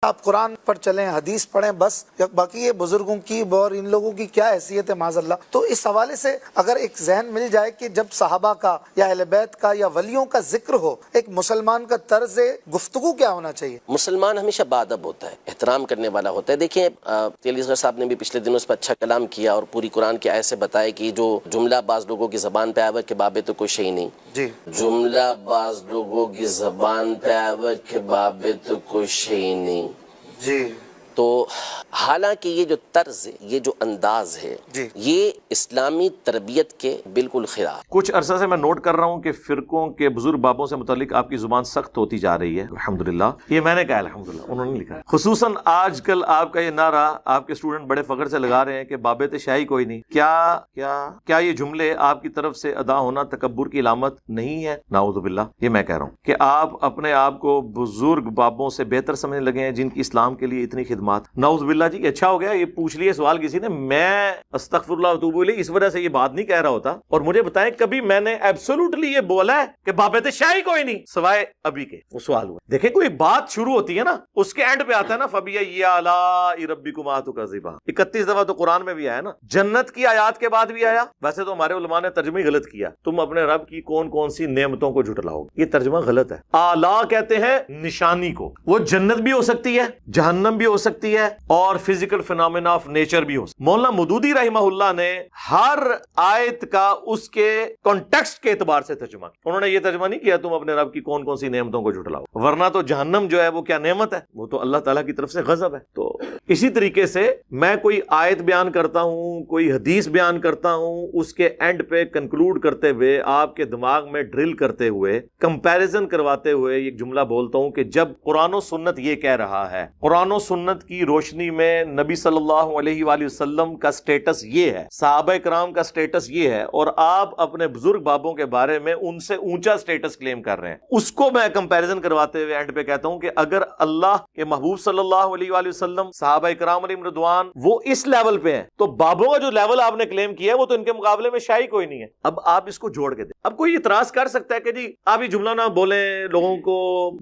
آپ قرآن پر چلیں، حدیث پڑھیں بس، باقی یہ بزرگوں کی اور ان لوگوں کی کیا حیثیت ہے معاذ اللہ۔ تو اس حوالے سے اگر ایک ذہن مل جائے کہ جب صحابہ کا یا اہل بیت کا یا ولیوں کا ذکر ہو، ایک مسلمان کا طرز گفتگو کیا ہونا چاہیے؟ مسلمان ہمیشہ باادب ہوتا ہے، احترام کرنے والا ہوتا ہے۔ دیکھیں علی اصغر صاحب نے بھی پچھلے دنوں اس پر اچھا کلام کیا اور پوری قرآن کی آیت سے بتایا کہ جو جملہ بعض لوگوں کی زبان پہ آیا کہ بابے تو کوئی شے نہیں، جی جملہ بعض لوگوں کی زبان پہ آیا کہ بابے تو کوئی شے نہیں، جی تو حالانکہ یہ جو طرز ہے، یہ جو انداز ہے، جی یہ اسلامی تربیت کے بالکل خلاف۔ کچھ عرصہ سے میں نوٹ کر رہا ہوں کہ فرقوں کے بزرگ بابوں سے متعلق آپ کی زبان سخت ہوتی جا رہی ہے، الحمدللہ۔ یہ میں نے کہا الحمدللہ، انہوں نے لکھا ہے۔ خصوصاً آج کل آپ کا یہ نعرہ آپ کے اسٹوڈنٹ بڑے فخر سے لگا رہے ہیں کہ بابے شاہی کوئی نہیں۔ کیا یہ جملے آپ کی طرف سے ادا ہونا تکبر کی علامت نہیں ہے؟ نعوذ باللہ۔ یہ میں کہہ رہا ہوں کہ آپ اپنے آپ کو بزرگ بابوں سے بہتر سمجھنے لگے ہیں جن کی اسلام کے لیے اتنی خدمات۔ نعوذ باللہ جی، اچھا ہو گیا یہ پوچھ لیے سوال کسی نے، میں استغفر اللہ واتوب الیہ اس وجہ سے یہ بات نہیں کہہ رہا ہوتا۔ اور مجھے بتائیں کبھی میں نے ایبسولوٹلی یہ بولا ہے کہ بابت شاہی کوئی نہیں سوائے ابھی کے؟ وہ سوال ہوا۔ دیکھیں کوئی بات شروع ہوتی ہے نا، اس کے اینڈ پہ آتا ہے نا فَبِأَيِّ آلَاءِ رَبِّكُمَا تُكَذِّبَانِ، 31 دفعہ تو قرآن میں بھی آیا نا، جنت کی آیات کے بعد بھی آیا۔ ویسے تو ہمارے علماء نے ترجمہ غلط کیا، تم اپنے رب کی کون کون سی نعمتوں کو جھٹلاؤ، یہ ترجمہ غلط ہے۔ آلا کہتے ہیں نشانی کو، وہ جنت بھی ہو سکتی ہے، جہنم بھی ہو سکتی ہے، اور فزیکل فینومینا آف نیچر بھی ہو سکتا ہے۔ مولانا مودودی رحمہ اللہ نے ہر آیت کا اس کے کانٹیکسٹ کے اعتبار سے ترجمہ کیا۔ انہوں نے یہ ترجمہ نہیں کیا تم اپنے رب کی کون کون سی نعمتوں کو جھٹلاؤ، ورنہ تو جہنم جو ہے وہ کیا نعمت ہے، وہ تو اللہ تعالیٰ کی طرف سے غضب ہے۔ تو اسی طریقے سے میں کوئی آیت بیان کرتا ہوں، کوئی حدیث بیان کرتا ہوں، اس کے اینڈ پہ کنکلوڈ کرتے ہوئے، آپ کے دماغ میں ڈرل کرتے ہوئے، کمپیریزن کرواتے ہوئے ایک جملہ بولتا ہوں کہ جب قرآن و سنت یہ کہہ رہا ہے، قرآن و سنت کی روشنی میں نبی صلی اللہ علیہ وآلہ وسلم کا سٹیٹس یہ ہے، صحابہ کرام کا سٹیٹس یہ ہے، اور آپ اپنے بزرگ بابوں کے بارے میں ان سے اونچا سٹیٹس کلیم کر رہے ہیں، اس کو میں کمپیریزن کرواتے ہوئے اینڈ پہ کہتا ہوں کہ اگر اللہ کے محبوب صلی اللہ علیہ وآلہ وسلم، صحابہ کرام علیہم رضوان وہ اس لیول پہ ہیں، تو بابوں کا جو لیول آپ نے کلیم کیا ہے وہ تو ان کے مقابلے میں شاہی کوئی نہیں ہے۔ اب آپ اس کو جوڑ کے دیں۔ اب کوئی اعتراض کر سکتا ہے کہ جی آپ یہ جملہ نہ بولیں، لوگوں کو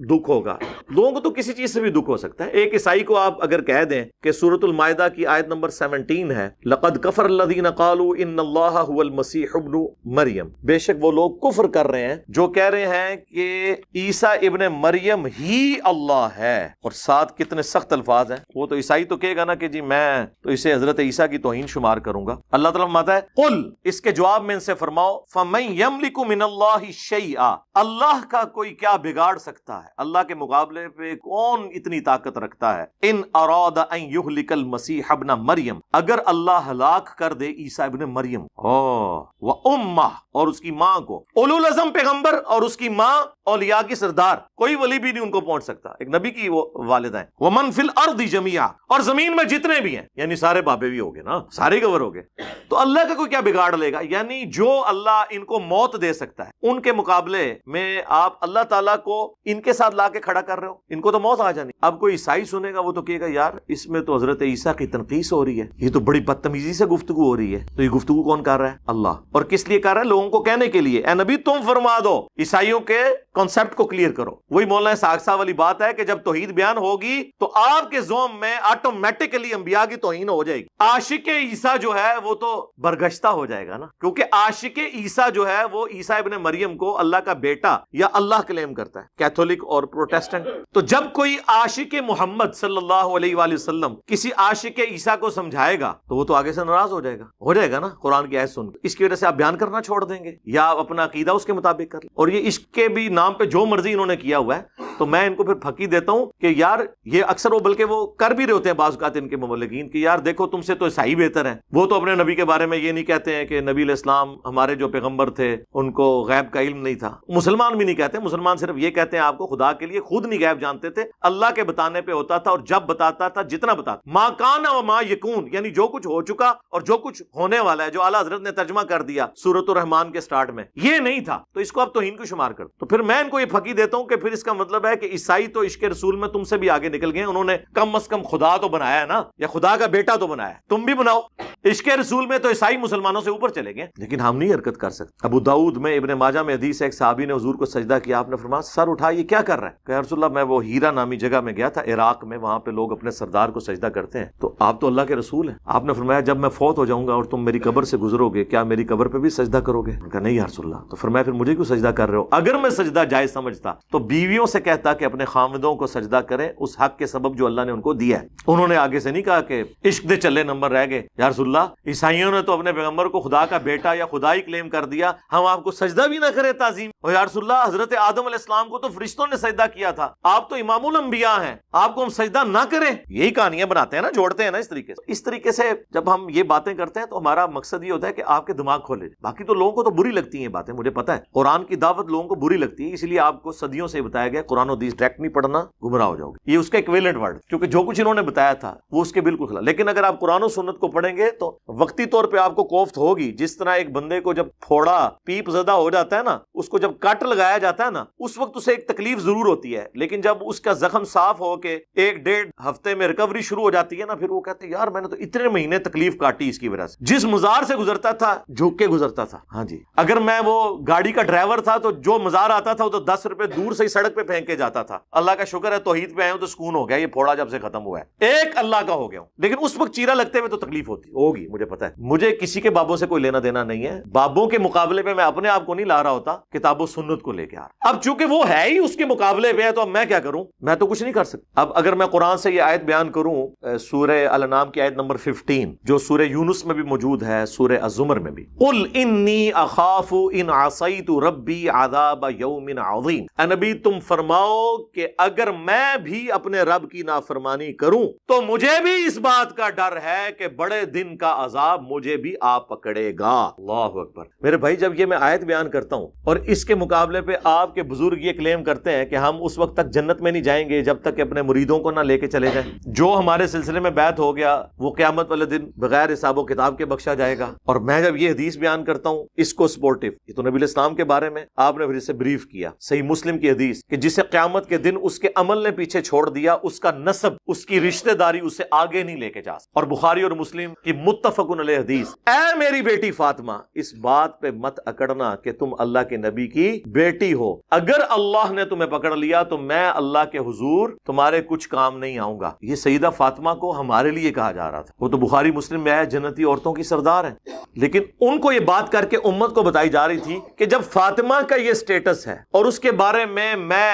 دکھ ہوگا۔ لوگوں کو تو کسی چیز سے بھی دکھ ہو سکتا ہے۔ ایک عیسائی کو آپ اگر کہہ دیں کہ سورۃ المائدہ کی آیت نمبر 17 ہے، لَقَدْ كَفَرَ الَّذِينَ قَالُوا إِنَّ اللَّهَ هُوَ الْمَسِيحُ ابْنُ مریم، بے شک وہ لوگ کفر کر رہے ہیں جو کہہ رہے ہیں کہ عیسیٰ ابن مریم ہی اللہ ہے، اور ساتھ کتنے سخت الفاظ ہیں۔ وہ تو عیسائی تو کہے گا نا کہ جی میں تو اسے حضرت عیسیٰ کی توہین شمار کروں گا۔ اللہ تعالیٰ فرماتا ہے قل، اس کے جواب میں ان سے فرماؤ، فَمَن يَمْلِكُ مِنَ اللَّهِ شَيْئًا، اللہ کا کوئی کیا بگاڑ سکتا ہے، اللہ کے مقابلے پہ کون اتنی طاقت رکھتا ہے، ان اراد ان یہلک المسیح ابن مریم، اگر اللہ ہلاک کر دے عیسیٰ ابن مریم و امہ، اور اس کی ماں کو، اولو العزم پیغمبر اور اس کی ماں اولیاء کی سردار، کوئی ولی بھی نہیں ان کو پہنچ سکتا، ایک نبی کی وہ والدہ ہیں، ومن فی الارض جميعا، اور زمین میں جتنے بھی ہیں، یعنی سارے بابے بھی ہو گئے نا، سارے کور ہو گئے، تو اللہ کا کوئی کیا بگاڑ لے گا؟ یعنی جو اللہ ان کو موت دے سکتا ہے، ان کے مقابلے میں آپ اللہ تعالیٰ کو ان کے ساتھ لا کے کھڑا کر رہے ہو، ان کو تو موت آ جانی۔ اب کوئی عیسائی سنے گا وہ تو کہے گا یار اس میں تو حضرت عیسیٰ کی تنقیص ہو رہی ہے، یہ تو بڑی بدتمیزی سے گفتگو ہو رہی ہے۔ تو یہ گفتگو کون کر رہا ہے؟ اللہ۔ اور کس لیے کر رہا ہے؟ لوگوں کو کہنے کے لیے، اے نبی تم فرما دو، عیسائیوں کے کانسیپٹ کو کلیئر کرو۔ وہی مولانا اسحاق صاحب والی بات ہے کہ جب توحید بیان ہوگی تو آپ کے زوم میں آٹومیٹکلی انبیاء کی توہین ہو جائے گی۔ عاشق عیسیٰ جو ہے وہ تو برگشتہ ہو جائے گا نا، کیونکہ عاشق عیسیٰ جو ہے وہ عیسیٰ ابن مریم کو اللہ کا بیٹا یا اللہ کلیم کرتا ہے، کیتھولک اور پروٹیسٹنٹ۔ تو جب کوئی عاشق محمد صلی اللہ علیہ وآلہ وسلم کسی عاشق عیسیٰ کو سمجھائے گا تو وہ تو آگے سے ناراض ہو جائے گا نا قرآن کی آیت سن کے۔ اس کی وجہ سے آپ بیان کرنا چھوڑ دیں گے یا آپ اپنا عقیدہ اس کے مطابق کر لیں۔ اور یہ عشق کے بھی نام پہ جو مرضی انہوں نے کیا ہوا ہے، تو میں ان کو پھر پھکی دیتا ہوں کہ یار یہ اکثر وہ بلکہ وہ کر بھی رہے ہوتے ہیں بعض اوقات ان کے مبلغین کہ یار دیکھو تم سے تو عیسائی بہتر ہیں، وہ تو اپنے نبی کے بارے میں یہ نہیں کہتے ہیں کہ نبی علیہ السلام ہمارے جو پیغمبر تھے ان کو غیب کا علم نہیں تھا۔ مسلمان بھی نہیں کہتے، مسلمان صرف یہ کہتے ہیں آپ کو خدا کے لیے خود نہیں غیب جانتے تھے، اللہ کے بتانے پہ ہوتا تھا، اور جب بتاتا تھا جتنا بتاتا، ما کان و ما یکون، یعنی جو کچھ ہو چکا اور جو کچھ ہونے والا ہے، جو اعلیٰ حضرت نے ترجمہ کر دیا سورۃ الرحمان کے سٹارٹ میں، یہ نہیں تھا، تو اس کو آپ توہین کو شمار کر۔ تو پھر میں ان کو یہ پھکی دیتا ہوں کہ پھر اس کا مطلب ہے ہے کہ عیسائی تو عشق رسول میں تم سے بھی آگے نکل گئے، انہوں نے کم از کم خدا تو بنایا ہے نا، یا خدا کا بیٹا تو بنایا ہے، تم بھی بناؤ۔ عشق رسول میں تو عیسائی مسلمانوں سے اوپر چلے گئے، لیکن ہم نہیں حرکت کر سکتے۔ ابو داؤد میں ابن ماجہ میں حدیث ہے، ایک صحابی نے حضور کو سجدہ کیا، آپ نے فرمایا سر اٹھا، یہ کیا کر رہا ہے؟ کہ یا رسول اللہ میں وہ ہیرا نامی جگہ میں گیا تھا عراق میں، وہاں پہ لوگ اپنے سردار کو سجدہ کرتے ہیں، تو آپ تو اللہ کے رسول ہیں، آپ نے فرمایا جب میں فوت ہو جاؤں گا اور تم میری قبر سے گزرو گے کیا میری قبر پہ بھی سجدہ کرو گے؟ کہا نہیں یا رسول اللہ۔ تو فرمایا پھر مجھے کیوں سجدہ کر رہے ہو؟ اگر میں سجدہ جائز سمجھتا تو بیویوں سے کہتا کہ اپنے خاوندوں کو سجدہ کریں اس حق کے سبب جو اللہ نے ان کو دیا ہے۔ انہوں نے آگے سے نہیں کہا کہ عشق دے چلے نمبر رہ گئے، یا رسول اللہ عیسائیوں نے تو اپنے پیغمبر کو خدا کا بیٹا یا خدا ہی کلیم کر دیا، ہم آپ کو سجدہ بھی نہ کریں تعظیم؟ اور یا رسول اللہ حضرت آدم علیہ السلام کو تو فرشتوں نے سجدہ کیا تھا، آپ تو امام الانبیاء ہیں، آپ کو ہم سجدہ نہ کریں؟ یہی کہانیاں بناتے ہیں نا، جوڑتے ہیں نا اس طریقے سے جب ہم یہ باتیں کرتے ہیں تو ہمارا مقصد یہ ہوتا ہے کہ آپ کے دماغ کھولے۔ باقی تو لوگوں کو تو بری لگتی ہیں باتیں، مجھے پتا ہے قرآن کی دعوت لوگوں کو بری لگتی ہے، اس لیے آپ کو صدیوں سے بتایا گیا قرآن و حدیث ڈائریکٹ نہیں پڑھنا، گمراہ ہو جاؤ گے، یہ اس کا ایکویلنٹ ورڈ، کیونکہ جو کچھ انہوں نے بتایا تھا وہ اس کے بالکل خلاف۔ لیکن اگر آپ قرآن و سنت کو پڑھیں گے تو وقتی طور پہ آپ کو کوفت ہوگی، جس طرح ایک بندے کو جب پھوڑا پیپ زدہ ہو جاتا ہے نا، اس کو جب کٹ لگایا جاتا ہے نا، اس وقت اسے ایک تکلیف ضرور ہوتی ہے، لیکن جب اس کا زخم صاف ہو کے 1-1.5 ہفتے میں ریکوری شروع ہو جاتی ہے نا، پھر وہ کہتے ہیں یار میں نے تو اتنے مہینے تکلیف کاٹی اس کی وجہ سے، جس مزار سے گزرتا تھا جھک کے گزرتا تھا، ہاں جی، اگر میں وہ گاڑی کا ڈرائیور تھا تو جو مزار آتا تھا وہ تو 10 روپے دور سے ہی سڑک پہ پھینک کے جاتا تھا، اللہ کا شکر ہے توحید پہ آئے ہوں تو سکون ہو گیا، یہ پھوڑا جب سے ختم ہوا ہے ایک اللہ کا ہو گیا ہوں، لیکن اس وقت چیرا لگتے ہوئے تو تکلیف ہوگی، مجھے پتا ہے، مجھے کسی کے بابوں سے کوئی لینا دینا نہیں ہے، بابوں کے مقابلے پہ میں اپنے آپ کو نہیں لا رہا ہوتا، کتاب و سنت کو لے کے آ رہا، اب چونکہ وہ ہے ہی اس کے مقابلے پہ ہے تو اب میں کیا کروں؟ میں تو کچھ نہیں کر سکتا۔ اب اگر میں قرآن سے یہ آیت بیان کروں، سورہ الانعام کی آیت نمبر 15 جو سورہ یونس میں بھی موجود ہے، سورہ الزمر میں بھی، قل انی اخاف ان عصیت ربی عذاب یوم عظیم، اے نبی تم فرماؤ کہ اگر میں بھی اپنے رب کی نافرمانی کروں تو مجھے بھی اس بات کا ڈر ہے کہ بڑے دن کا عذاب مجھے بھی آ پکڑے گا۔ اللہ اکبر۔ میرے بھائی جب یہ میں آیت بیان کرتا ہوں اور اس کے مقابلے پہ آپ کے بزرگ یہ کلیم کرتے ہیں کہ ہم اس وقت تک جنت میں نہیں جائیں گے جب تک کہ اپنے مریدوں کو نہ لے کے چلے جائیں، جو ہمارے سلسلے میں بیعت ہو گیا وہ قیامت والے دن بغیر حساب و کتاب کے بخشا جائے گا، اور میں جب یہ حدیث بیان کرتا ہوں اس کو سپورٹیو، یہ تو نبی علیہ السلام کے بارے میں آپ نے پھر اسے بریف کیا، صحیح مسلم کی حدیث کہ جسے قیامت کے دن اس کے عمل نے پیچھے چھوڑ دیا، اس کا نسب اس کی رشتہ داری اسے آگے نہیں لے کے جا سکتا، اور بخاری اور مسلم کی متفق علیہ حدیث، اے میری بیٹی فاطمہ اس بات پہ مت اکڑنا کہ تم اللہ کے نبی کی بیٹی ہو، اگر اللہ نے تمہیں پکڑ لیا تو میں اللہ کے حضور تمہارے کچھ کام نہیں آؤں گا۔ یہ سیدہ فاطمہ کو ہمارے لیے کہا جا رہا تھا، وہ تو بخاری مسلم میں ہے، جنتی عورتوں کی سردار ہیں، لیکن ان کو یہ بات کر کے امت کو بتائی جا رہی تھی کہ جب فاطمہ کا یہ سٹیٹس ہے اور اس کے بارے میں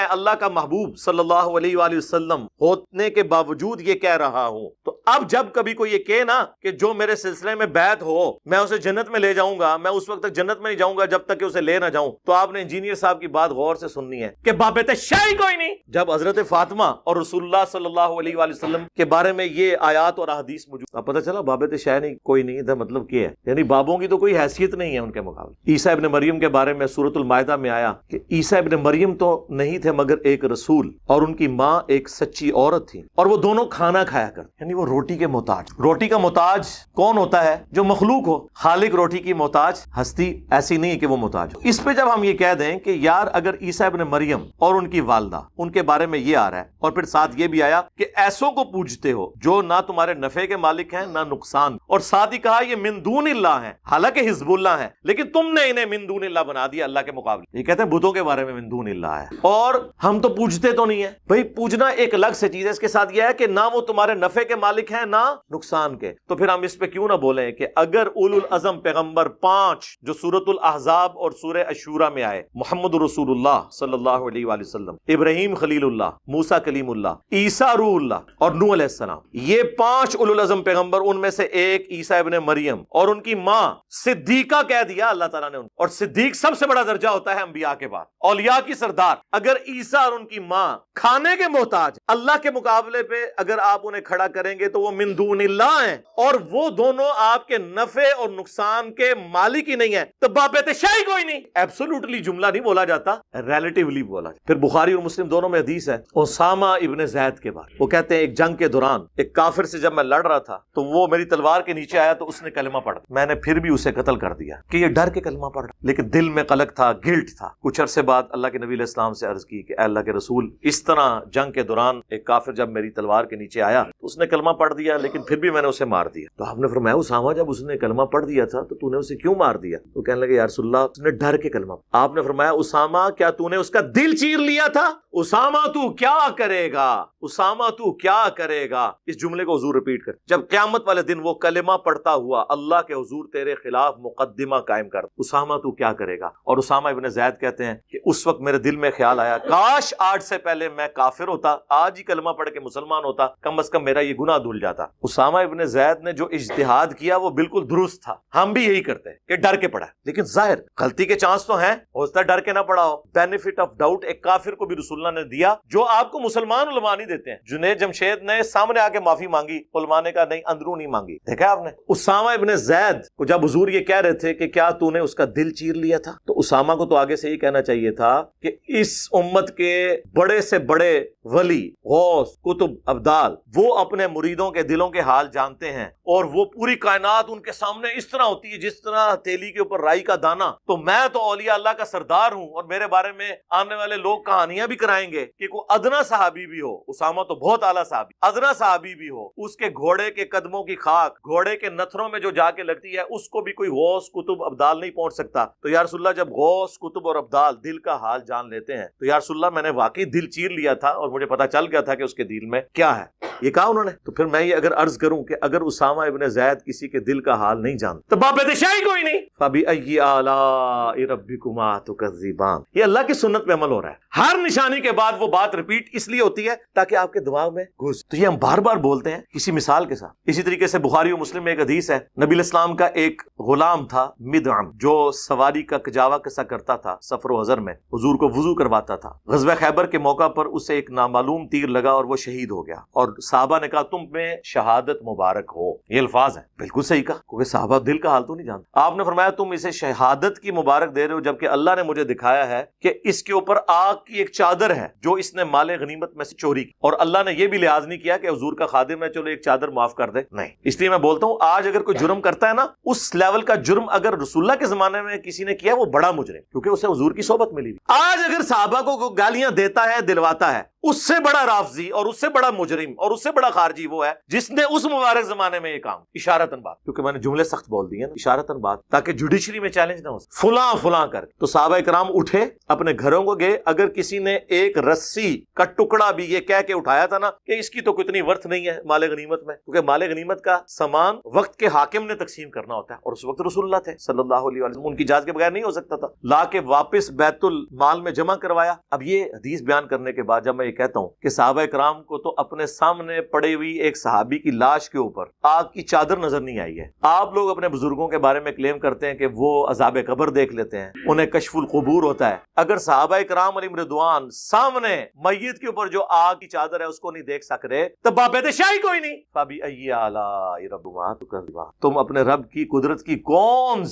اللہ کا محبوب صلی اللہ علیہ وآلہ وسلم ہونے کے باوجود یہ کہہ رہا ہوں، تو اب جب کبھی کوئی یہ کہے نا کہ جو میرے سلسلے میں بیعت ہو میں اسے جنت میں لے جاؤں گا، میں اس وقت تک جنت میں نہیں جاؤں گا جب تک کہ اسے لے نہ جاؤں، تو آپ نے انجینئر صاحب کی بات غور سے سننی ہے کہ بابت شاہی کوئی نہیں۔ جب حضرت فاطمہ اور رسول اللہ صلی اللہ علیہ وآلہ وسلم کے بارے میں یہ آیات اور احادیث موجود، اب پتہ چلا بابت شاہی نہیں کوئی نہیں، ادھر مطلب کیا ہے، یعنی بابوں کی تو کوئی حیثیت نہیں ہے ان کے مقابلے۔ عیسیٰ ابن مریم کے بارے میں سورۃ المائدہ میں آیا کہ عیسیٰ ابن مریم تو نہیں تھے مگر ایک رسول، اور ان کی ماں ایک سچی عورت تھی، اور وہ دونوں کھانا کھایا کرتے، یعنی وہ روٹی کے محتاج۔ روٹی کا محتاج کون ہوتا ہے؟ جو مخلوق ہو، خالق روٹی کی محتاج، ہستی ایسی نہیں کہ وہ محتاج ہو۔ اس پہ جب ہم یہ کہہ دیں کہ یار اگر عیسیٰ ابن مریم اور ان کی والدہ ان کے بارے میں یہ آ رہا ہے، اور پھر ساتھ یہ بھی آیا کہ ایسوں کو پوجتے ہو جو نہ تمہارے نفع کے مالک ہیں نہ نقصان، اور ساتھ ہی کہا یہ من دون اللہ ہیں، حالانکہ حزب اللہ ہیں، لیکن تم نے انہیں من دون اللہ بنا دیا اللہ کے مقابلے۔ یہ کہتے ہیں بتوں کے بارے میں من دون اللہ ہے، اور ہم تو پوجتے تو نہیں ہیں بھائی، پوجنا ایک الگ سے چیز ہے، اس کے ساتھ یہ ہے کہ نہ وہ تمہارے نفع کے مالک ہیں نہ نقصان کے، تو پھر ہم اس پہ کیوں نہ بولیں کہ اگر اولو العزم پیغمبر 5 جو سورۃ الاحزاب اور سورہ الشورى میں آئے، محمد رسول اللہ صلی اللہ علیہ وآلہ وسلم، ابراہیم خلیل اللہ، موسیٰ کلیم اللہ، عیسیٰ روح اللہ اور نوح علیہ السلام، یہ 5 اولو العزم پیغمبر، ان میں سے ایک عیسیٰ ابن مریم اور ان کی ماں صدیقہ کہہ دیا اللہ تعالیٰ نے، اور صدیق سب سے بڑا درجہ ہوتا ہے انبیاء کے بعد، اولیاء کی سردار۔ اگر عیسیٰ اور ان کی ماں کھانے کے محتاج، اللہ کے مقابلے پہ اگر آپ انہیں کھڑا کریں گے تو وہ من دون اللہ ہیں اور وہ دونوں آپ کے نفع اور نقصان کے مالک ہی نہیں ہیں تو بابت شاہی کوئی نہیں. ایبسولوٹلی جملہ نہیں بولا جاتا, ریلیٹیولی بولا جاتا. پھر بخاری اور مسلم دونوں میں حدیث ہے اسامہ ابن زید کے بارے. وہ کہتے ہیں ایک جنگ کے دوران ایک کافر سے جب میں لڑ رہا تھا تو وہ میری تلوار کے نیچے آیا تو اس نے کلمہ پڑھا. میں نے پھر بھی اسے قتل کر دیا کہ یہ ڈر کے کلمہ پڑھ رہا, لیکن دل میں قلق تھا, گلٹ تھا. کچھ عرصے بعد اللہ کے نبی علیہ السلام سے عرض کی کہ اے اللہ کے رسول, اس طرح جنگ کے دوران ایک کافر جب میری تلوار کے نیچے آیا تو اس نے کلمہ پڑھ دیا لیکن پھر بھی میں نے اسے مار دیا. تو آپ نے فرمایا اسامہ جب اس نے کلمہ پڑھ دیا تھا تو نے اسے کیوں مار دیا؟ تو کہنے لگے یا رسول اللہ اس نے ڈر کے کلمہ. آپ نے فرمایا اسامہ کیا تو نے اس کا دل چیر لیا تھا؟ اسامہ تو کیا کرے گا, اسامہ تو کیا کرے گا. اس جملے کو حضور رپیٹ کر, جب قیامت والے دن وہ کلمہ پڑھتا ہوا اللہ کے حضور تیرے خلاف مقدمہ قائم کر, اسامہ تو کیا کرے گا. اور اسامہ ابن زید کہتے ہیں کہ اس وقت میرے دل میں خیال آیا کاش آج سے پہلے میں کافر ہوتا, آج ہی کلمہ پڑھ کے مسلمان ہوتا, کم از کم میرا یہ گناہ دھل جاتا. اسامہ ابن زید نے جو اجتہاد کیا وہ بالکل درست تھا. ہم بھی یہی کرتے ہیں کہ ڈر کے پڑھا, لیکن ظاہر غلطی کے چانس تو ہیں, ہو سکتا ہے ڈر کے نہ پڑھا ہو. بینیفٹ آف ڈاؤٹ ایک کافر کو بھی رسول اللہ نے دیا جو آپ کو مسلمان علماء نہیں دیتے ہیں. جنید جمشید نے سامنے آ کے معافی مانگی, علماء نے کہا نہیں اندرونی مانگی. دیکھا آپ نے اسامہ ابن زید کو جب حضور یہ کہہ رہے تھے کہ کیا تو نے اس کا دل چیر لیا تھا, تو اسامہ کو تو آگے سے یہ کہنا چاہیے تھا کہ اس امت کے بڑے سے بڑے ولی, غوث, کتب, ابدال, وہ اپنے مریدوں کے دلوں کے حال جانتے ہیں اور وہ پوری کائنات ان کے سامنے اس طرح ہوتی ہے جس طرح تیلی کے اوپر رائی کا دانا. تو میں تو اولیاء اللہ کا سردار ہوں اور میرے بارے میں آنے والے لوگ کہانیاں بھی کرائیں گے کہ کوئی ادنا صحابی بھی ہو, اسامہ تو بہت اعلیٰ صحابی, ادنا صحابی بھی ہو, اس کے گھوڑے کے قدموں کی خاک گھوڑے کے نتھروں میں جو جا کے لگتی ہے اس کو بھی کوئی غوث, کتب, ابدال نہیں پہنچ سکتا. تو یا رسول اللہ جب غوث, کتب اور ابدال دل کا حال جان لیتے ہیں تو یا رسول اللہ میں نے واقعی دل چیر لیا تھا اور مجھے پتا چل گیا تھا کہ اس کے دل میں کیا ہے. یہ کہا انہوں نے. تو پھر میں یہ اگر عرض کروں کہ اگر اسامہ ابن زید کسی کے دل کا حال نہیں جانتا تو بابت شاہی کوئی نہیں. فَبِأَيِّ آلَاءِ رَبِّكُمَا تُكَذِّبَانِ. یہ اللہ کی سنت پہ عمل ہو رہا ہے. ہر نشانی کے بعد وہ بات ریپیٹ اس لیے ہوتی ہے تاکہ آپ کے دماغ میں گھس. تو یہ ہم بار بار بولتے ہیں کسی مثال کے ساتھ. اسی طریقے سے بخاری و مسلم میں ایک حدیث ہے, نبی علیہ السلام کا ایک غلام تھا مدعم, جو سواری کا کجاوا قصہ کرتا تھا سفر و حضر میں, حضور کو وضو کرواتا تھا. غزوہ خیبر کے موقع پر اسے ایک نامعلوم تیر لگا اور وہ شہید ہو گیا, اور صحابہ نے کہا تم میں شہادت مبارک ہو. یہ الفاظ ہیں, بالکل صحیح کہا کیونکہ صحابہ دل کا حال تو نہیں جانتے. آپ نے فرمایا تم اسے شہادت کی مبارک دے رہے ہو جبکہ اللہ نے مجھے دکھایا ہے کہ اس کے اوپر آگ کی ایک چادر ہے جو اس نے مال غنیمت میں سے چوری کی, اور اللہ نے یہ بھی لحاظ نہیں کیا کہ حضور کا خادم ہے چلو ایک چادر معاف کر دے. نہیں, اس لیے میں بولتا ہوں آج اگر کوئی جرم کرتا ہے نا, اس لیول کا جرم اگر رسول اللہ کے زمانے میں کسی نے کیا وہ بڑا مجرم, کیونکہ اسے حضور کی صحبت ملی. آج اگر صحابہ کو گالیاں دیتا ہے, دلواتا ہے, اس سے بڑا رافضی اور اس سے بڑا مجرم اور اس سے بڑا خارجی وہ ہے جس نے اس مبارک زمانے میں یہ کام اشارتاً بات, کیونکہ میں نے جملے سخت بول دیے نا, اشارتاً بات, تاکہ جوڈیشری میں چیلنج نہ ہو فلاں فلاں کر. تو صحابہ کرام اٹھے, اپنے گھروں کو گئے. اگر کسی نے ایک رسی کا ٹکڑا بھی یہ کہہ کے اٹھایا تھا نا کہ اس کی تو کتنی ورتھ نہیں ہے مال غنیمت میں, کیونکہ مال غنیمت کا سامان وقت کے حاکم نے تقسیم کرنا ہوتا ہے, اور اس وقت رسول اللہ تھے صلی اللہ علیہ وسلم, ان کی اجازت کے بغیر نہیں ہو سکتا تھا. لا کے واپس بیت المال میں جمع کروایا. اب یہ حدیث بیان کرنے کے بعد جب میں یہ کہتا ہوں کہ صحابہ کرام کو تو اپنے سامنے پڑی ہوئی ایک صحابی کی لاش کے اوپر آگ کی چادر نظر نہیں آئی ہے. آپ لوگ اپنے بزرگوں کے بارے میں کلیم کرتے ہیں کہ وہ عذاب قبر دیکھ لیتے ہیں, انہیں کشف القبور ہوتا ہے. اگر صحابہ کرام علیہم رضوان سامنے میت کے اوپر جو آگ کی چادر ہے اس کو نہیں دیکھ سک رہے تو بابت شاہی کوئی نہیں. فَبِأَيِّ آلَاءِ رَبِّكُمَا تُكَذِّبَانِ. تم اپنے رب کی قدرت کی کون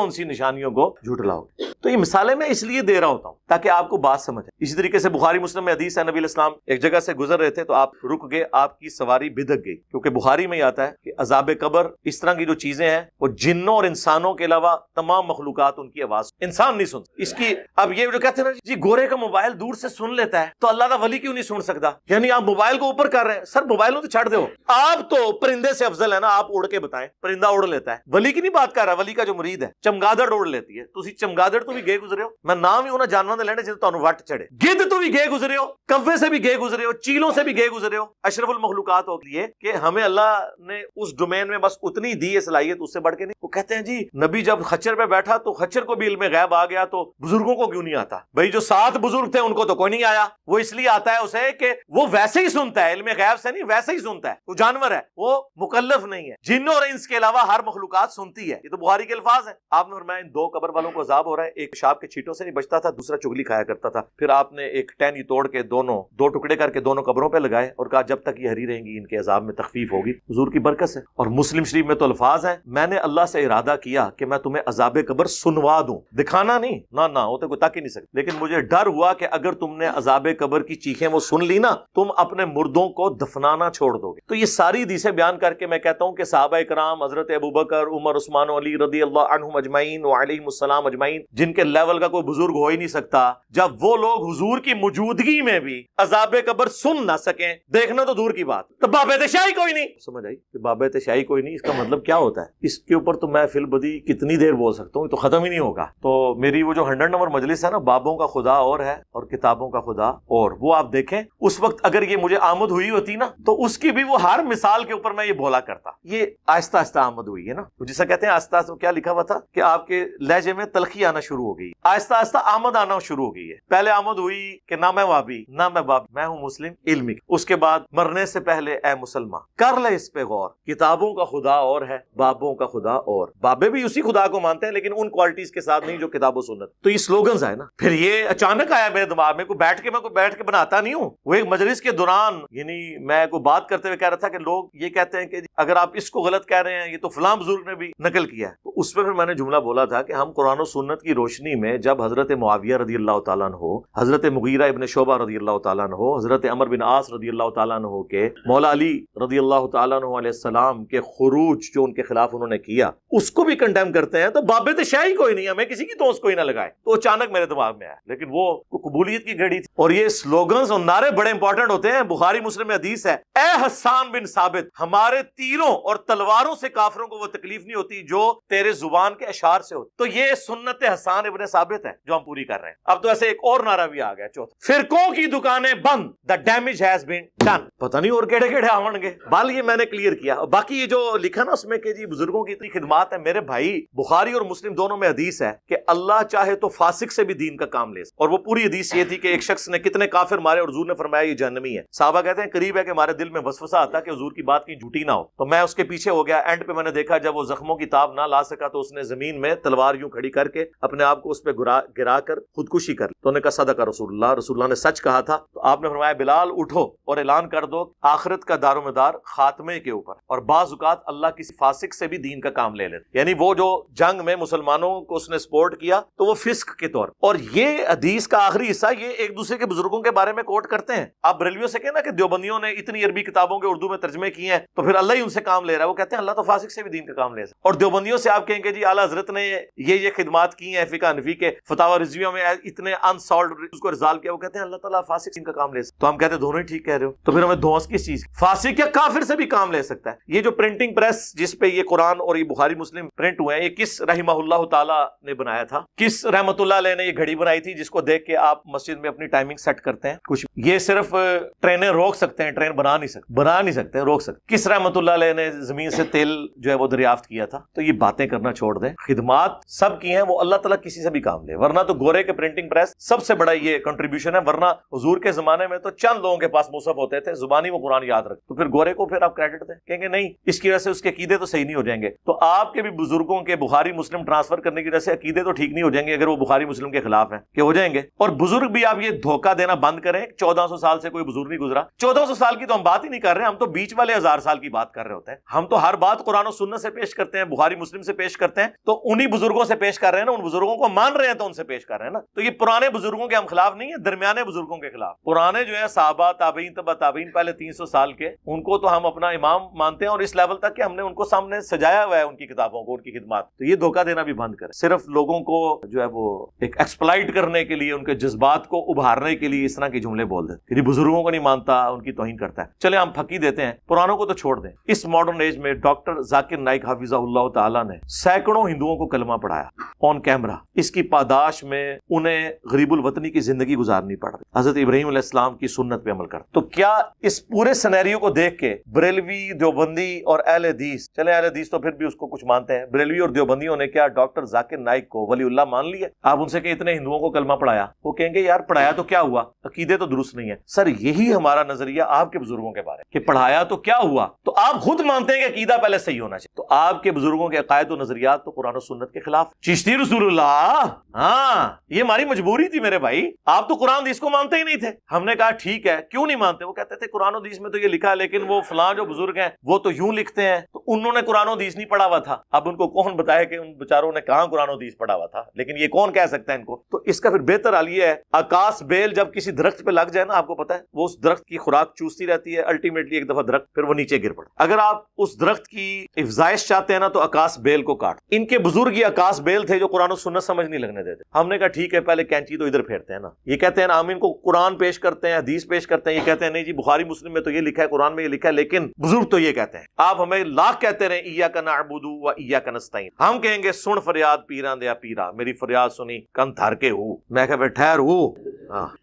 سی نشانیوں کو جھٹلاؤ. تو یہ مثالیں میں اس لیے دے رہا ہوتا ہوں تاکہ آپ کو بات سمجھ. اسی طریقے سے بخاری مسلم میں حدیث ہے, نبی علیہ السلام ایک جگہ سے گزر رہے تھے تو آپ رک گئے, آپ کی سواری بدک گئی, کیونکہ بخاری میں یہ آتا ہے کہ عذاب قبر اس طرح کی جو چیزیں ہیں وہ جنوں اور انسانوں کے علاوہ تمام مخلوقات ان کی آواز, انسان نہیں سن اس کی. اب یہ جو کہتے ہیں نا جی گورے کا موبائل دور سے سن لیتا ہے تو اللہ کا ولی کیوں نہیں سن سکتا, یعنی آپ موبائل کو اوپر کر رہے ہیں. سر موبائل تو چھڑ دو, آپ تو پرندے سے افضل ہے نا, آپ اڑ کے بتائیں. پرندہ اڑ لیتا ہے, ولی کی نہیں بات کر رہا, ولی کا جو مرید ہے چمگادڑ اڑ لیتی ہے. تسی چمگادڑ تو بھی گئے گزرے ہو, میں نام ہی انہاں جانوراں دے لینے جے تانوں وٹ چڑھے. گدھ تو بھی گئے گزرے ہو, کوے سے بھی گئے گزرے ہو, چیلوں سے بھی گئے گزرے ہو. اشرف المخلوقات ہو لیے کہ ہمیں اللہ نے اس ڈومین میں بس اتنی دی ہے صلاحیت, اس سے بڑھ کے نہیں. وہ کہتے ہیں جی نبی جب خچر پہ بیٹھا تو خچر کو بھی علم غیب آ گیا تو بزرگوں کو کیوں نہیں آتا؟ بھائی جو 7 بزرگ تھے ان کو تو کوئی نہیں آیا, وہ اس لیے آتا ہے اسے کہ وہ ویسے ہی سنتا ہے, علم غیب سے نہیں, ویسے ہی سنتا ہے. وہ جانور ہے, وہ مکلف نہیں ہے. جن اور انس کے علاوہ ہر مخلوقات سنتی ہے. یہ تو بخاری کے الفاظ ہیں. آپ نے فرمایا ان 2 قبر والوں کو عذاب ہو رہا ہے, ایک پیشاب کے چھینٹوں سے نہیں بچتا تھا, دوسرا چگلی کھایا کرتا تھا. پھر آپ نے ایک ٹہنی توڑ کے دونوں دو ٹکڑے کر کے دونوں قبروں پہ لگائے اور کہا جب تک یہ ہری رہیں گی ان کے عذاب میں تخفیف ہوگی، حضور کی برکت سے۔ اور مسلم شریف میں تو الفاظ ہیں، میں نے اللہ سے ارادہ کیا کہ میں تمہیں عذاب قبر سنوا دوں، دکھانا نہیں، نہ وہ تو کوئی تک ہی نہیں سکتا، لیکن مجھے ڈر ہوا کہ اگر تم نے عذاب قبر کی چیخیں وہ سن لی نا، تم اپنے مردوں کو دفنانا چھوڑ دو گے۔ تو یہ ساری حدیثیں بیان کر کے میں کہتا ہوں کہ صحابہ کرام حضرت ابوبکر، عمر، عثمان و علی رضی اللہ عنہم اجمعین وعلیہم السلام اجمعین، جن کے لیول کا کوئی بزرگ ہو ہی نہیں سکتا، جب وہ لوگ حضور کی موجودگی میں بھی عذاب قبر سن نہ سکیں، دیکھنا تو دور کی بات، تو بابت شاہی کوئی نہیں، سمجھ آئی کہ بابت شاہی کوئی نہیں، اس کا مطلب کیا ہوتا ہے؟ اس کے اوپر تو میں فی البدی کتنی دیر بول سکتا ہوں، تو ختم ہی نہیں ہوگا۔ تو میری وہ جو 100 نمبر مجلس ہے نا، بابوں کا خدا اور ہے اور کتابوں کا خدا اور، وہ آپ دیکھیں اس وقت اگر یہ مجھے آمد ہوئی ہوتی نا تو اس کی بھی وہ ہر مثال کے اوپر میں یہ بولا کرتا۔ یہ آہستہ آہستہ آمد ہوئی ہے نا، جسے کہتے ہیں آہستہ آہستہ، کیا لکھا ہوا تھا کہ آپ کے لہجے میں تلخی آنا شروع ہو گئی، آہستہ آہستہ آمد آنا شروع ہو گئی ہے۔ پہلے آمد ہوئی کہ نہ میں وابی نہ میں بابی، میں ہوں مسلم علمی، اس کے بعد مرنے سے پہلے اے مسلمان کر لے اس پہ غور، کتابوں کا خدا اور ہے، بابوں کا خدا اور، بابے بھی اسی خدا کو مانتے ہیں لیکن ان کوالٹیز کے ساتھ نہیں جو کتاب و سنت۔ تو یہ سلوگنز ہے نا، پھر یہ اچانک آیا میرے دماغ میں، کوئی بیٹھ کے بناتا نہیں ہوں، وہ ایک مجلس کے دوران، یعنی میں کوئی بات کرتے ہوئے کہہ رہا تھا کہ لوگ یہ کہتے ہیں کہ اگر آپ اس کو غلط کہہ رہے ہیں یہ تو فلاں بزرگ نے بھی نقل کیا ہے، تو اس پہ پھر میں نے جملہ بولا تھا کہ ہم قرآن و سنت کی روشنی میں جب حضرت معاویہ رضی اللہ تعالیٰ عنہ، حضرت مغیرہ ابن شعبہ رضی اللہ تعالیٰ عنہ، حضرت عمر بن عاص رضی اللہ تعالیٰ عنہ کے مولا علی رضی اللہ تعالیٰ عنہ علیہ السلام کے خروج جو ان کے خلاف انہوں نے کیا اس کو بھی کنڈیم کرتے ہیں، تو بابت شاہی کوئی نہیں، ہمیں کسی کی دوست کوئی نہ لگائے، تو اچانک میرے دماغ میں آیا، لیکن وہ قبولیت کی گھڑی تھی۔ اور یہ سلوگنز اور نعرے بڑے امپورٹنٹ ہوتے ہیں، بخاری مسلم میں حدیث ہے، اے حسان بن ثابت، ہمارے تیروں اور تلواروں سے کافروں کو وہ تکلیف نہیں ہوتی جو تیرے زبان کے اشعار سے ہوتی۔ تو یہ سنت حسان ابن ثابت ہے جو ہم پوری کر رہے ہیں۔ اب تو ایسے ایک اور نعرہ بھی آ گیا، چوتھا، فرقوں کی دکانیں بند، the damage has been done۔ پتہ نہیں اور کیڑے آون گے، بال یہ میں نے کلیئر کیا۔ باقی یہ جو لکھا نا اس میں کہ جی بزرگوں کی اتنی خدمات ہے، میرے بھائی بخاری اور مسلم دونوں میں حدیث ہے کہ اللہ چاہے تو فاسق سے بھی دین کا کام لے، اور وہ پوری حدیث یہ تھی کہ ایک شخص نے کتنے کافر مارے اور حضور نے فرمایا یہ جہنمی ہے۔ صحابہ کہتے ہیں قریب ہے کہ ہمارے دل میں وسوسہ آتا کہ حضور کی بات کہیں جھوٹی نہ ہو، تو میں اس کے پیچھے ہو گیا، اینڈ پہ میں نے دیکھا جب وہ زخموں کی تاب نہ لا سکا تو اس نے زمین میں تلوار یوں کھڑی کر کے اپنے آپ کو اس پہ گرا کر خودکشی کر لی۔ تو انہوں نے کہا صدق رسول اللہ نے سچ کہا تھا۔ تو آپ نے فرمایا بلال اٹھو اور اعلان کر دو آخرت کا دار و مدار خاتمے کے اوپر، اور بعض اوقات اللہ کسی فاسق سے بھی دین کا کام لے لیتے، یعنی وہ جو جنگ میں مسلمانوں کو اس نے سپورٹ کیا تو وہ فسق کے طور۔ اور یہ حدیث کا آخری حصہ یہ ایک دوسرے کے بزرگوں کے بارے میں کوٹ کرتے ہیں۔ آپ بریلویوں سے کہنا کہ دیوبندیوں نے اتنی عربی کتابوں کے اردو میں ترجمے کیے ہیں تو پھر اللہ ہی ان سے کام لے رہا ہے، وہ کہتے ہیں اللہ تو فاسق سے بھی دین کا کام لے سکتا۔ اور دیوبندیوں سے آپ کہیں کہ جی اعلیٰ حضرت نے یہ خدمات کی ہیں فقہ حنفی کے فتاوی رضویہ میں اتنے انسالوڈ اس کو رزالو کیا، وہ کہتے ہیں اللہ تعالیٰ فاسق دین کا کام لے سکتا۔ تو ہم کہتے ہیں دونوں ہی ٹھیک کہہ رہے ہو، تو پھر ہمیں دھوس کس چیز، فاسق یا کافر سے بھی کام لے سکتا ہے۔ یہ جو پرنٹنگ پریس جس پہ یہ قرآن اور یہ بخاری مسلم پرنٹ ہوئے ہیں، یہ کس رحمہ اللہ تعالیٰ نے بنایا تھا، کس رحمۃ اللہ علیہ نے یہ گھڑی بنائی تھی جس کو دیکھ کے آپ مسجد میں اپنی ٹائمنگ سیٹ کرتے ہیں؟ کچھ یہ صرف ٹرینیں روک سکتے ہیں، ٹرین بنا نہیں سکتے روک سکتے۔ کس رحمۃ اللہ علیہ نے زمین سے تیل جو ہے وہ دریافت کیا تھا؟ تو یہ باتیں کرنا چھوڑ دیں، خدمات سب کی ہیں، وہ اللہ تعالیٰ کسی سے بھی کام لے، ورنہ تو گورے کے پرنٹنگ پریس سب سے بڑا یہ کنٹریبیوشن ہے، ورنہ حضور کے زمانے میں تو چند لوگوں کے پاس مصحف ہوتے تھے، زبانی وہ قرآن یاد رکھ، تو پھر گورے کو پھر آپ کریڈٹ دیں، کہیں گے نہیں اس کی وجہ سے اس کے عقیدے تو صحیح نہیں ہو جائیں گے۔ تو آپ کے بھی بزرگوں کے بخاری مسلم ٹرانسفر کرنے کی وجہ سے عقیدے تو ٹھیک نہیں ہو جائیں گے اگر وہ بخاری مسلم کے خلاف ہیں، کہ ہو جائیں گے۔ اور بزرگ بھی آپ یہ دھوکہ دینا بند کریں، 1400 سال سے کوئی بزرگ نہیں گزرا، 1400 سال کی تو ہم بات ہی نہیں کر رہے، ہم تو بیچ والے 1000 سال کی بات کر رہے ہوتے ہیں۔ ہم تو ہر بات قرآن و سنت سے پیش کرتے ہیں، بخاری مسلم سے پیش کرتے ہیں، تو انہی بزرگوں سے پیش کر رہے ہیں نا، ان بزرگوں کو مان رہے ہیں تو ان سے پیش کر رہے ہیں نا۔ تو یہ پرانے بزرگوں کے ہم خلاف نہیں ہیں، درمیانے بزرگوں کے خلاف۔ پرانے جو ہے صحابہ، تابعین، تبع تابعین، پہلے 300 سال کے، ان کو تو ہم اپنا امام مانتے ہیں، اور اس لیول تک کہ ہم نے ان کو سامنے سجایا ہوا ہے ان کی کتابوں کو، ان کی خدمات۔ تو یہ دھوکہ دینا بھی بند کریں، صرف لوگوں کو جو ہے وہ ایک ایکسپلائٹ کرنے کے لیے، ان کے جذبات کو ابھارنے کے لیے اس طرح کے جملے بول دیتے کہ بزرگوں کو نہیں مانتا، ان کی توہین کرتا ہے۔ چلے ہم پھکی دیتے ہیں، پرانوں کو تو چھوڑ دیں۔ اس ماڈرن ایج میں ڈاکٹر ذاکر نائک حافظہ اللہ تعالیٰ نے سینکڑوں ہندوؤں کو کلمہ پڑھایا آن کیمرہ، اس کی پاداش میں انہیں غریب الوطنی کی زندگی گزارنی پڑ رہی، حضرت ابراہیم علیہ السلام کی سنت پہ عمل کر۔ تو کیا اس پورے سینیریو کو دیکھ دیکھ کے بریلوی دیوبندی اور اہل حدیث، چلے اہل حدیث تو پھر بھی اس کو کچھ مانتے ہیں، بریلوی اور دیوبندیوں نے کیا ڈاکٹر ذاکر نائک کو ولی اللہ مان لیا؟ آپ ان سے کہ اتنے ہندوؤں کو کلمہ پڑھایا، وہ کہیں گے یار پڑھایا تو کیا ہوا، عقیدے تو درست نہیں ہے۔ سر یہی ہمارا نظریہ آپ کے بزرگوں کے بارے کہ پڑھایا تو کیا ہوا، تو آپ خود مانتے ہیں کہ عقیدہ پہلے صحیح ہونا چاہیے، تو آپ کے بزرگوں کے عقائد و نظریات تو قرآن و سنت کے خلاف۔ چشتی رسول اللہ، ہاں یہ ہماری مجبوری تھی میرے بھائی، آپ تو قرآن حدیث کو مانتے ہی نہیں تھے۔ ہم نے کہا ٹھیک ہے، کیوں نہیں مانتے؟ وہ کہتے تھے قرآن حدیث میں تو یہ لکھا ہے، لیکن وہ فلاں جو بزرگ ہیں وہ تو یوں لکھتے ہیں، تو انہوں نے قرآن حدیث نہیں پڑھا ہوا تھا۔ اب ان کو کون بتائے کہ ان بیچاروں نے کہاں قرآن حدیث پڑھا ہوا تھا، لیکن یہ کون کہہ سکتا ہے ان کو؟ تو اس کا پھر بہتر حال یہ ہے، آکاش بیل جب کسی درخت پہ لگ جائے نا، آپ کو پتا ہے وہ اس درخت کی خوراک چوستی رہتی ہے، الٹیمیٹلی ایک دفعہ درخت پھر وہ نیچے گر پڑتا۔ اگر آپ اس درخت کی افزائش چاہتے ہیں نا تو آکاش بیل کو کاٹ۔ ان کے بزرگ یہ آکاش بیل تھے جو قرآن و سنت سمجھ نہیں لگنے دیتے۔ ہم نے کہا ٹھیک ہے، پہلے کینچی تو ادھر پھیرتے ہیں نا، یہ کہتے ہیں نا ہم ان کو قرآن پیش کرتے ہیں، حدیث پیش کرتے ہیں، یہ کہتے ہیں نہیں جی بخاری مسلم میں تو یہ لکھا ہے، قرآن میں یہ لکھا ہے، لیکن بزرگ تو یہ کہتے ہیں۔ آپ ہمیں لاکھ کہتے رہے ایاک نعبد و ایاک نستعین، ہم کہیں گے سن فریاد پیراں دیا پیرا، میری فریاد سنی کن دھر کے ہو، میں کہ ٹھہر ہو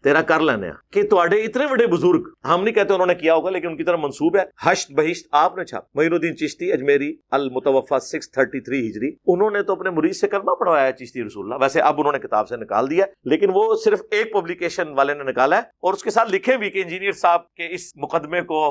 تیرا کر لینے کہ تواڈے اتنے بڑے بزرگ، ہم نہیں کہتے انہوں نے کیا ہوگا لیکن ان کی طرف منسوب ہے۔ ہشت بہشت آپ نے چھاپ، معین الدین چشتی اجمیری المتوفی 633 ہجری، انہوں نے تو اپنے مرید سے کلمہ پڑھوایا ہے چشتی رسول اللہ، ویسے اب انہوں نے کتاب سے نکال دیا لیکن وہ صرف ایک پبلیکیشن والے نے نکالا ہے، اور اس کے ساتھ لکھے بھی کہ انجینئر صاحب کے اس مقدمے کو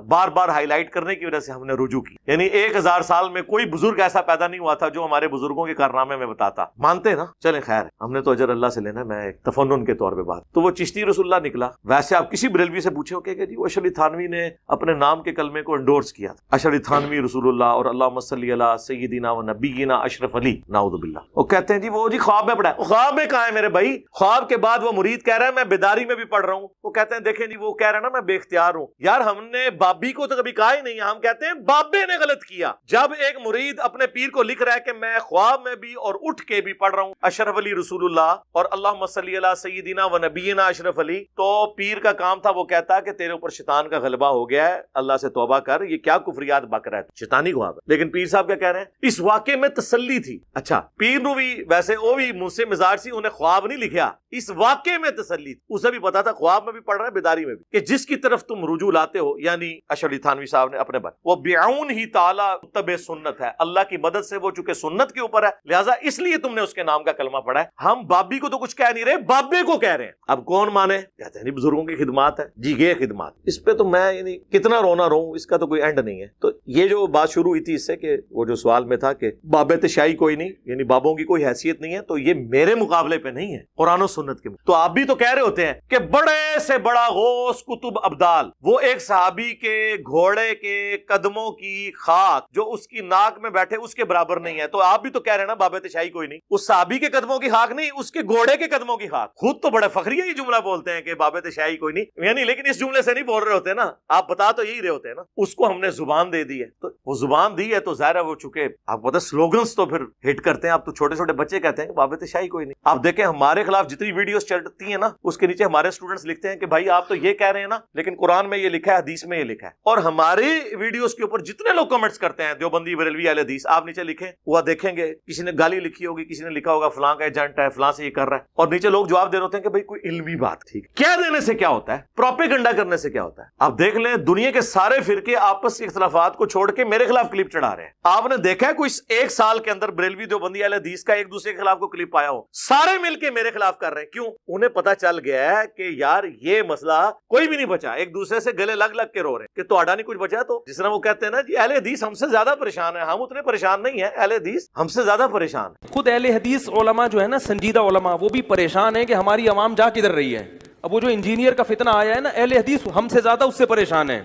بار بار ہائی لائٹ کرنے کی وجہ سے ہم نے رجوع کی، یعنی 1000 سال میں کوئی بزرگ ایسا پیدا نہیں ہوا تھا جو ہمارے بزرگوں کے کارنامے میں بتاتا۔ مانتے نا، چلیں خیر، ہم نے تو اجر اللہ سے لینا، میں ایک تفنن کے طور پہ بات، تو وہ چشتی رسول اللہ نکلا۔ ویسے آپ کسی بریلوی سے پوچھو کہ جی وہ اشعری تھانوی نے اپنے نام کے کلمے کو انڈورس کیا تھا، اشعری تھانوی رسول اللہ اور اللہم صلی علی سیدنا و نبینا اشرف علی، نعوذ باللہ۔ وہ کہتے ہیں جی وہ جی خواب میں پڑھا ہے، خواب میں کہاں ہے میرے بھائی؟ خواب کے بعد وہ مرید کہہ رہا ہے میں بیداری میں بھی پڑھ رہا ہوں، وہ کہتے ہیں دیکھیں جی وہ کہہ رہا ہے نا میں بے اختیار ہوں، یار ہم نے بابی کو تو کبھی کہا ہی نہیں ہے، ہم کہتے ہیں بابے نے غلط کیا۔ جب ایک مرید اپنے پیر کو لکھ رہا ہے کہ میں خواب میں بھی اور اٹھ کے بھی پڑھ رہا ہوں اشرف علی رسول اللہ اور اللہم صلی علی سیدنا و نبینا اشرف علی، تو پیر کا کام تھا وہ کہتا کہ تیرے اوپر شیطان کا غلبہ ہو گیا ہے، اللہ سے توبہ کر، یہ کیا کفریات بک رہا ہے، شیطانی خواب ہے۔ لیکن پیر صاحب کیا کہہ رہے ہیں؟ اس واقعے میں تسلی تھی۔ اچھا پیر نو بھی ویسے وہ بھی منہ سے مزاج سی، انہیں خواب نہیں لکھیا، اس واقعے میں تسلی تھی، اسے بھی پتا تھا خواب میں بھی پڑھ رہا ہے بیداری میں بھی، کہ جس کی طرف تم رجوع لاتے ہو، یعنی اشعری تھانوی صاحب نے اپنے بات، وہ بعون ہی تعالی متبع سنت ہے، اللہ کی مدد سے وہ چونکہ سنت کے اوپر ہے لہٰذا اس لیے تم نے اس کے نام کا کلمہ پڑھا ہے۔ ہم بابی کو تو کچھ کہہ نہیں رہے، بابے کو کہہ رہے ہیں۔ اب کون مانے؟ کہتے ہیں بزرگوں کی خدمات ہے جی، یہ خدمات، اس پہ تو میں یعنی کتنا رونا رہوں، اس کا تو کوئی اینڈ نہیں ہے۔ تو یہ جو بات شروع ہوئی تھی اس سے کہ وہ جو سوال میں تھا کہ باب تشیعی کوئی نہیں، یعنی بابوں کی کوئی حیثیت نہیں ہے، تو یہ میرے مقابلے پہ نہیں ہے، قرآن و سنت کے۔ تو آپ بھی تو کہہ رہے ہوتے ہیں کہ بڑے سے بڑا غوث کتب ابدال، وہ ایک صحابی کے گھوڑے کے قدموں کی خاک جو اس کی ناک میں بیٹھے اس کے برابر نہیں ہے، تو آپ بھی تو کہہ رہے ہیں نا باب تشیعی کوئی نہیں، اس صحابی کے قدموں کی خاک نہیں، اس کے گھوڑے کے قدموں کی خاک۔ خود تو بڑے فخریہ یہ جملہ بولتے ہیں کہ باب تشیعی کوئی نہیں، یعنی لیکن اس جملے سے نہیں بول رہے ہوتے نا، آپ بتا تو یہی رہے ہوتے ہیں نا، اس کو ہم نے زبان دے دی ہے، تو وہ زبان دی ہے تو ظاہر ہے وہ چکے آپ پتہ سلوگنز تو پھر ہٹ کرتے ہیں، آپ تو چھوٹے چھوٹے بچے کہتے ہیں کہ باب تشیعی کوئی نہیں۔ آپ دیکھیں ہمارے خلاف جتنی ویڈیوز چلتی ہیں نا اس کے نیچے ہمارے اسٹوڈنٹس لکھتے ہیں کہ بھائی آپ تو یہ کہہ رہے ہیں نا لیکن قرآن میں یہ لکھا ہے، حدیث میں یہ لکھا ہے، اور ہماری ویڈیوز کے اوپر جتنے لوگ کمنٹس کرتے ہیں دیوبندی بریلوی اہل حدیث، آپ نیچے لکھیں وہ دیکھیں گے کسی نے گالی لکھی ہوگی، کسی نے لکھا ہوگا فلاں کا ایجنٹ ہے، فلاں سے یہ کر رہا ہے، اور نیچے لوگ جواب دے رہے ہوتے ہیں کہ بھائی کوئی علمی بات، ٹھیک کہہ دینے سے کیا ہوتا ہے، پروپیگنڈا کرنے سے کیا ہوتا ہے۔ آپ دیکھ لیں دنیا کے سارے فرقے آپس کے اختلافات کو چھوڑ کے میرے خلاف کلپ چڑھا رہے ہیں۔ آپ نے دیکھا ہے کوئی ایک سال کے اندر بریلوی دیوبندی اہل حدیث کا ایک دوسرے کے خلاف کو کلپ آیا ہو؟ سارے مل کے میرے خلاف کر رہے ہیں، کیوں؟ انہیں پتا چل گیا ہے کہ یار یہ مسئلہ کوئی بھی نہیں بچا، ایک دوسرے سے گلے لگ لگ کے رو رہے ہیں کہ تو آڈا نہیں کچھ بچا، تو جس طرح وہ کہتے ہیں نا جی اہل حدیث ہم سے زیادہ پریشان ہے، ہم اتنے پریشان نہیں ہیں، اہل حدیث ہم سے زیادہ پریشان ہے۔ خود اہل حدیث علماء جو ہے نا، سنجیدہ علماء، وہ بھی پریشان ہیں کہ ہماری عوام جا کدھر رہی ہے۔ اب وہ جو انجینئر کا فتنہ آیا ہے نا، اہل حدیث ہم سے زیادہ اس سے پریشان ہیں۔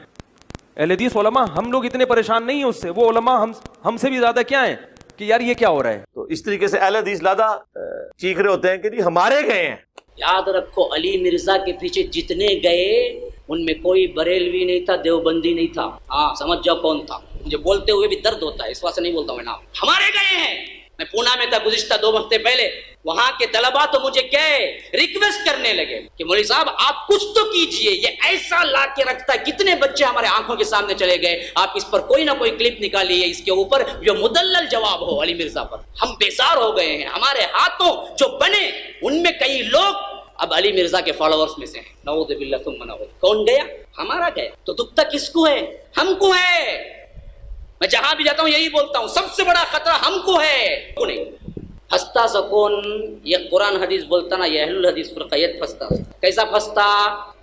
اہل حدیث علماء ہم لوگ اتنے پریشان نہیں ہیں اس سے، وہ علماء ہم سے بھی زیادہ کیا ہیں کہ یار یہ کیا ہو رہا ہے۔ تو اس طریقے سے اہل حدیث زیادہ چیخ رہے ہوتے ہیں کہ جی ہمارے گئے ہیں۔ یاد رکھو علی مرزا کے پیچھے جتنے گئے ان میں کوئی بریلوی نہیں تھا، دیوبندی نہیں تھا۔ ہاں سمجھ جاؤ کون تھا، مجھے بولتے ہوئے بھی درد ہوتا ہے، اس واسطے نہیں بولتا ہوں نام۔ ہمارے گئے ہیں، میں پونا میں تھا گزشتہ 2 ہفتے پہلے، وہاں کے طلباء تو مجھے کہے ریکویسٹ کرنے لگے کہ مولوی صاحب آپ کچھ تو کیجئے، یہ ایسا لا کے رکھتا ہے، کتنے بچے ہمارے آنکھوں کے سامنے چلے گئے، آپ اس پر کوئی نہ کوئی کلپ نکالیے، اس کے اوپر جو مدلل جواب ہو علی مرزا پر۔ ہم بیزار ہو گئے ہیں، ہمارے ہاتھوں جو بنے ان میں کئی لوگ اب علی مرزا کے فالوورز میں سے ہیں، نعوذ باللہ ثم نعوذ۔ کون گیا؟ ہمارا گیا۔ تو دکھ تک کس کو ہے؟ ہم کو ہے۔ میں جہاں بھی جاتا ہوں یہی بولتا ہوں، سب سے بڑا خطرہ ہم کو ہے، کو نہیں۔ پھنستا سکون یہ قرآن حدیث بولتا نا، یہ اہل الحدیث فرقیت پھنستا۔ کیسا پھنستا؟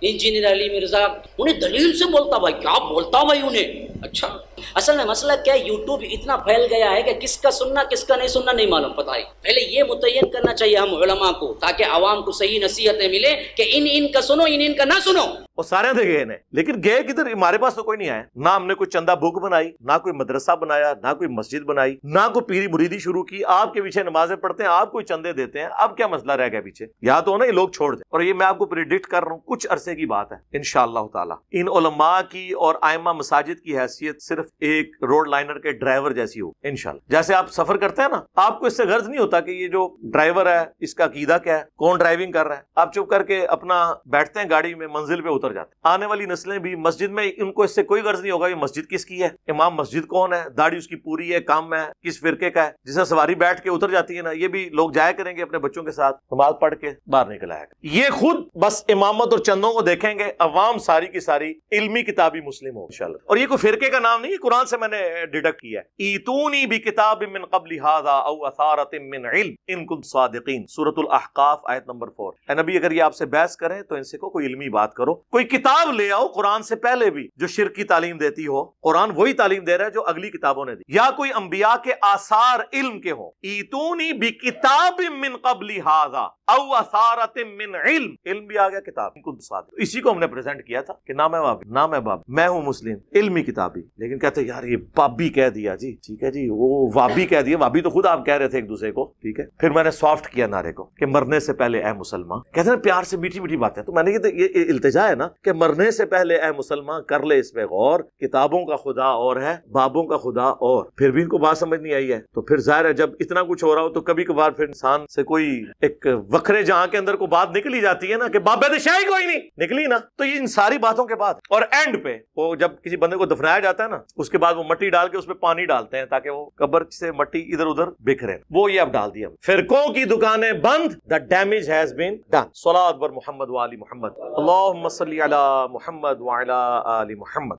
انجینئر علی مرزا انہیں دلیل سے بولتا، بھائی کیا بولتا بھائی انہیں۔ اچھا اصل میں مسئلہ کیا ہے، یوٹیوب اتنا پھیل گیا ہے کہ کس کا سننا کس کا نہیں سننا نہیں معلوم، پتہ ہے۔ پہلے یہ متعین کرنا چاہیے ہم علماء کو، تاکہ عوام کو صحیح نصیحتیں ملے کہ ان کا سنو، ان کا نہ سنو۔ وہ سارے تھے گئے نے، لیکن گئے کدھر؟ ہمارے پاس تو کوئی نہیں آیا، نہ ہم نے کوئی چندہ بھوک بنائی، نہ کوئی مدرسہ بنایا، نہ کوئی مسجد بنائی، نہ کوئی پیری مریدی شروع کی۔ آپ کے پیچھے نمازیں پڑھتے ہیں، آپ کوئی چندے دیتے ہیں، اب کیا مسئلہ رہ گیا پیچھے؟ یا تو نا یہ لوگ چھوڑ دیں، اور یہ میں آپ کو پریڈکٹ کر رہا ہوں کچھ عرصے کی بات ہے انشاءاللہ تعالی۔ ان علماء کی اور ائمہ مساجد کی حیثیت صرف ایک روڈ لائنر کے ڈرائیور جیسی ہو انشاءاللہ۔ جیسے آپ سفر کرتے ہیں نا، آپ کو اس سے غرض نہیں ہوتا کہ یہ جو ڈرائیور ہے اس کا عقیدہ کیا ہے، کون ڈرائیونگ کر رہا ہے، آپ چپ کر کے اپنا بیٹھتے ہیں گاڑی میں، منزل پہ اتر جاتے ہیں۔ آنے والی نسلیں بھی مسجد میں، ان کو اس سے کوئی غرض نہیں ہوگا یہ مسجد کس کی ہے، امام مسجد کون ہے، داڑھی اس کی پوری ہے، کام ہے کس فرقے کا ہے۔ جسے سواری بیٹھ کے اتر جاتی ہے نا، یہ بھی لوگ جایا کریں گے اپنے بچوں کے ساتھ، نماز پڑھ کے باہر نکل آئے گا۔ یہ خود بس امامت اور چندوں کو دیکھیں گے، عوام ساری کی ساری علمی کتابی مسلم ہو انشاءاللہ۔ اور یہ کوئی فرقے کا نام نہیں، یہ قرآن سے میں نے ڈیڈکٹ کیا ہے۔ ایتونی بکتاب من قبل ھذا او اثارۃ من علم ان کنتم صادقین، سورۃ الاحقاف آیت نمبر 4۔ اے نبی اگر یہ آپ سے بحث کریں تو ان سے کوئی علمی بات کرو، کوئی کتاب لے آؤ قرآن سے پہلے بھی جو شرک کی تعلیم دیتی ہو۔ قرآن وہی تعلیم دے رہا ہے جو اگلی کتابوں نے دی، یا کوئی انبیاء کے آثار علم کے ہوں۔ ایتونی بکتاب من قبل ھذا او اثارۃ من علم، علم بھی آ گیا، کتاب کو صادق۔ اسی کو ہم نے پریزنٹ کیا تھا کہ نام ہے باب، نام ہے باب، میں ہوں مسلم علمی کتابی، لیکن کہتے ہیں یار یہ بابی کہہ دیا جی، ٹھیک ہے جی، وہ وابی کہہ دیا، وابی تو خود آپ کہہ رہے تھے ایک دوسرے کو، ٹھیک ہے۔ پھر میں نے سافٹ کیا نعرے کو کہ مرنے سے پہلے اے مسلمان، کہتے ہیں پیار سے میٹھی میٹھی باتیں، تو میں نے یہ التجا ہے نا کہ مرنے سے پہلے اے مسلمان کر لے اس پہ غور، کتابوں کا خدا اور ہے، بابوں کا خدا اور۔ پھر بھی ان کو بات سمجھ نہیں آئی ہے، تو پھر ظاہر ہے جب اتنا کچھ ہو رہا ہو تو کبھی کبھار پھر انسان سے کوئی ایک وکھرے جہاں کے اندر کو بات نکلی جاتی ہے نا کہ بابے تو شاہی کوئی نہیں نکلی نا، تو یہ ان ساری باتوں کے بعد اور اینڈ پہ وہ جب کسی بندے کو دفنایا جاتا ہے نا، اس کے بعد وہ مٹی ڈال کے اس پہ پانی ڈالتے ہیں تاکہ وہ قبر سے مٹی ادھر ادھر بکھرے، وہ یہ اب ڈال دیا۔ فرقوں کی دکانیں بند، the damage has been done۔ صلاۃ بر محمد و آل محمد، اللہم صلی علی محمد وعلی آل محمد۔